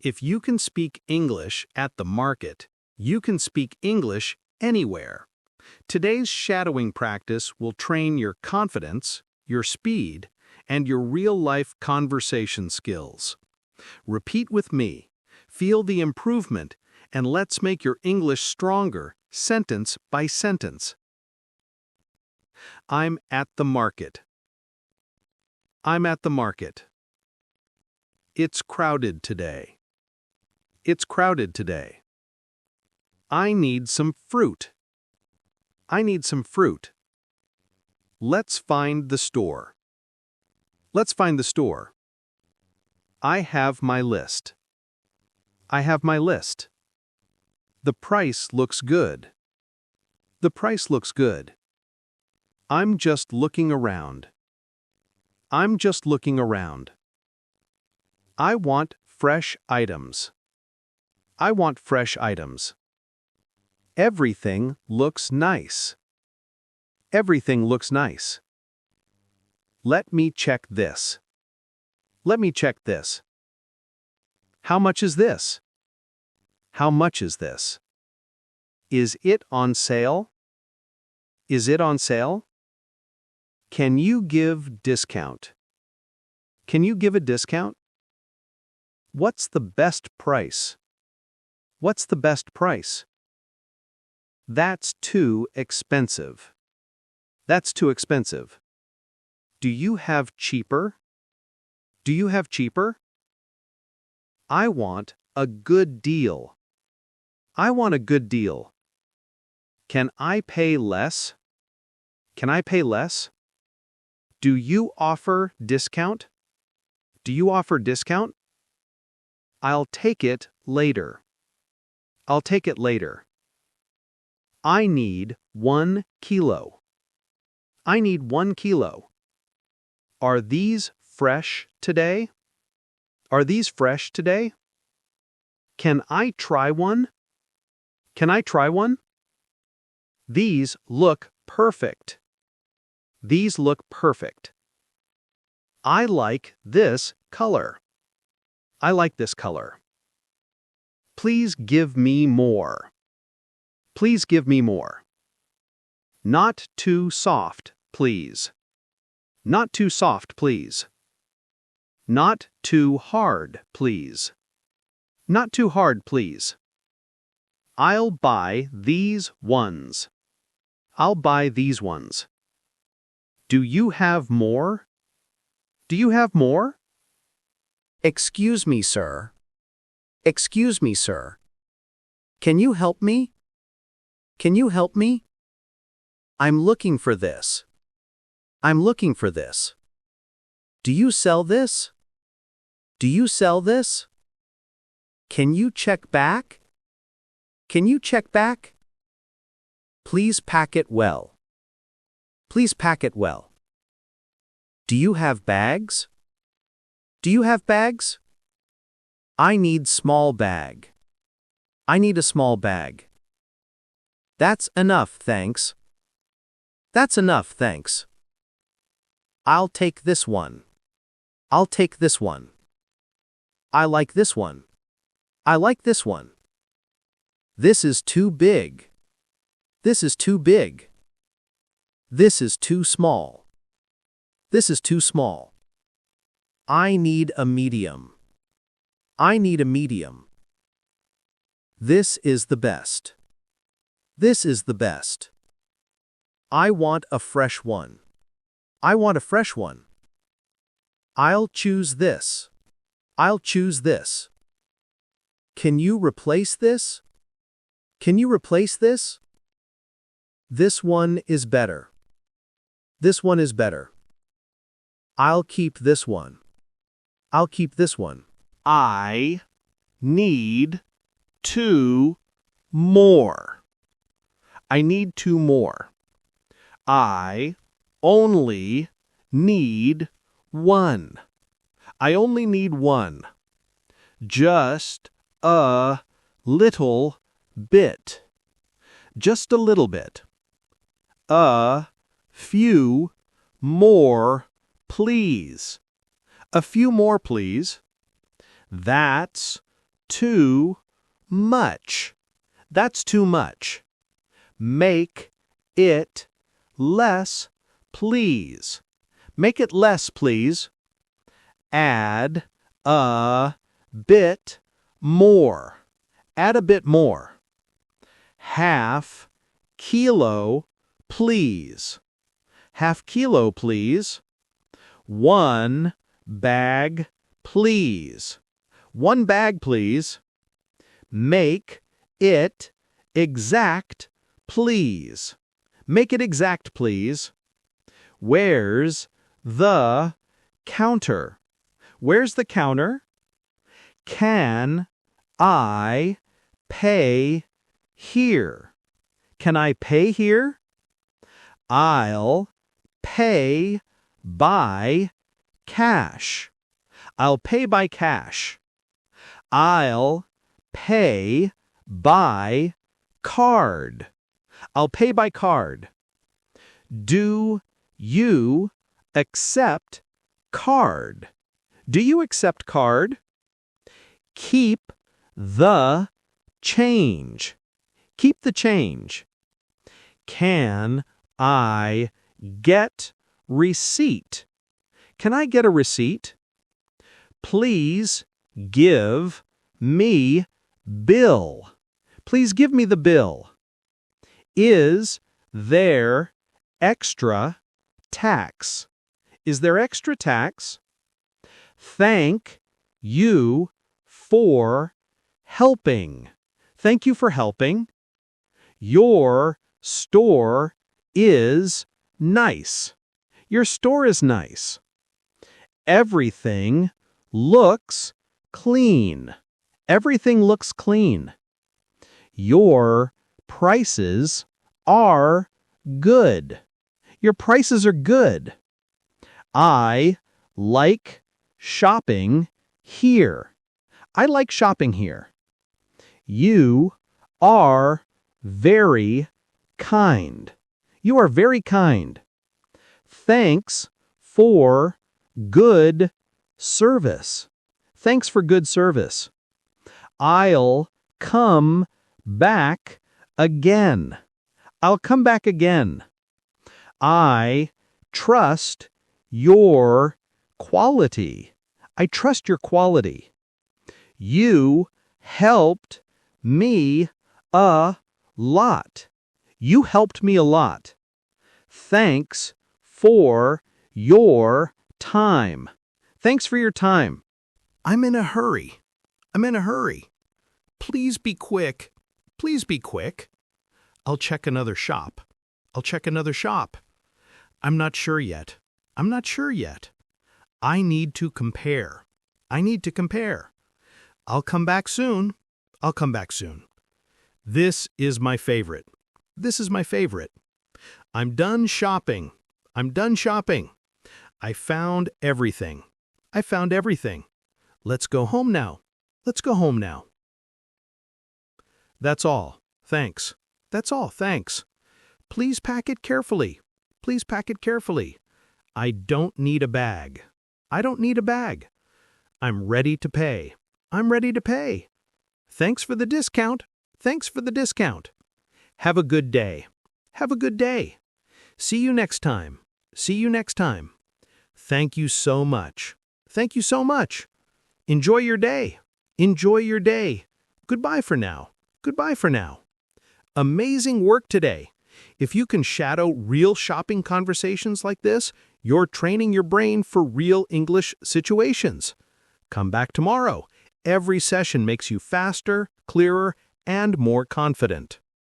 If you can speak English at the market, you can speak English anywhere. Today's shadowing practice will train your confidence, your speed, and your real-life conversation skills. Repeat with me, feel the improvement, and let's make your English stronger, sentence by sentence. I'm at the market. I'm at the market. It's crowded today. It's crowded today. I need some fruit. I need some fruit. Let's find the store. Let's find the store. I have my list. I have my list. The price looks good. The price looks good. I'm just looking around. I'm just looking around. I want fresh items. I want fresh items. Everything looks nice. Everything looks nice. Let me check this. Let me check this. How much is this? How much is this? Is it on sale? Is it on sale? Can you give discount? Can you give a discount? What's the best price? What's the best price? That's too expensive. That's too expensive. Do you have cheaper? Do you have cheaper? I want a good deal. I want a good deal. Can I pay less? Can I pay less? Do you offer discount? Do you offer discount? I'll take it later. I'll take it later. I need 1 kilo. I need 1 kilo. Are these fresh today? Are these fresh today? Can I try one? Can I try one? These look perfect. These look perfect. I like this color. I like this color. Please give me more. Please give me more. Not too soft, please. Not too soft, please. Not too hard, please. Not too hard, please. I'll buy these ones. I'll buy these ones. Do you have more? Do you have more? Excuse me, sir. Excuse me, sir. Can you help me? Can you help me? I'm looking for this. I'm looking for this. Do you sell this? Do you sell this? Can you check back? Can you check back? Please pack it well. Please pack it well. Do you have bags? Do you have bags? I need small bag. I need a small bag. That's enough, thanks. That's enough, thanks. I'll take this one. I'll take this one. I like this one. I like this one. This is too big. This is too big. This is too small. This is too small. I need a medium. I need a medium. This is the best. This is the best. I want a fresh one. I want a fresh one. I'll choose this. I'll choose this. Can you replace this? Can you replace this? This one is better. This one is better. I'll keep this one. I'll keep this one. I need 2 more. I need 2 more. I only need 1. I only need 1. Just a little bit. Just a little bit. A few more, please. A few more, please. That's too much. That's too much. Make it less, please. Make it less, please. Add a bit more. Add a bit more. Half kilo, please. Half kilo, please. 1 bag, please. 1 bag, please. Make it exact, please. Make it exact, please. Where's the counter? Where's the counter? Can I pay here? Can I pay here? I'll pay by cash. I'll pay by cash. I'll pay by card. I'll pay by card. Do you accept card? Do you accept card? Keep the change. Keep the change. Can I get receipt? Can I get a receipt? Please give me bill. Please give me the bill. Is there extra tax? Is there extra tax? Thank you for helping. Thank you for helping. Your store is nice. Your store is nice. Everything looks clean. Everything looks clean. Your prices are good. Your prices are good. I like shopping here. I like shopping here. You are very kind. You are very kind. Thanks for good service. Thanks for good service. I'll come back again. I'll come back again. I trust your quality. I trust your quality. You helped me a lot. You helped me a lot. Thanks for your time. Thanks for your time. I'm in a hurry. I'm in a hurry. Please be quick. Please be quick. I'll check another shop. I'll check another shop. I'm not sure yet. I'm not sure yet. I need to compare. I need to compare. I'll come back soon. I'll come back soon. This is my favorite. This is my favorite. I'm done shopping. I'm done shopping. I found everything. I found everything. Let's go home now. Let's go home now. That's all. Thanks. That's all. Thanks. Please pack it carefully. Please pack it carefully. I don't need a bag. I don't need a bag. I'm ready to pay. I'm ready to pay. Thanks for the discount. Thanks for the discount. Have a good day. Have a good day. See you next time. See you next time. Thank you so much. Thank you so much. Enjoy your day. Enjoy your day. Goodbye for now. Goodbye for now. Amazing work today. If you can shadow real shopping conversations like this, you're training your brain for real English situations. Come back tomorrow. Every session makes you faster, clearer, and more confident.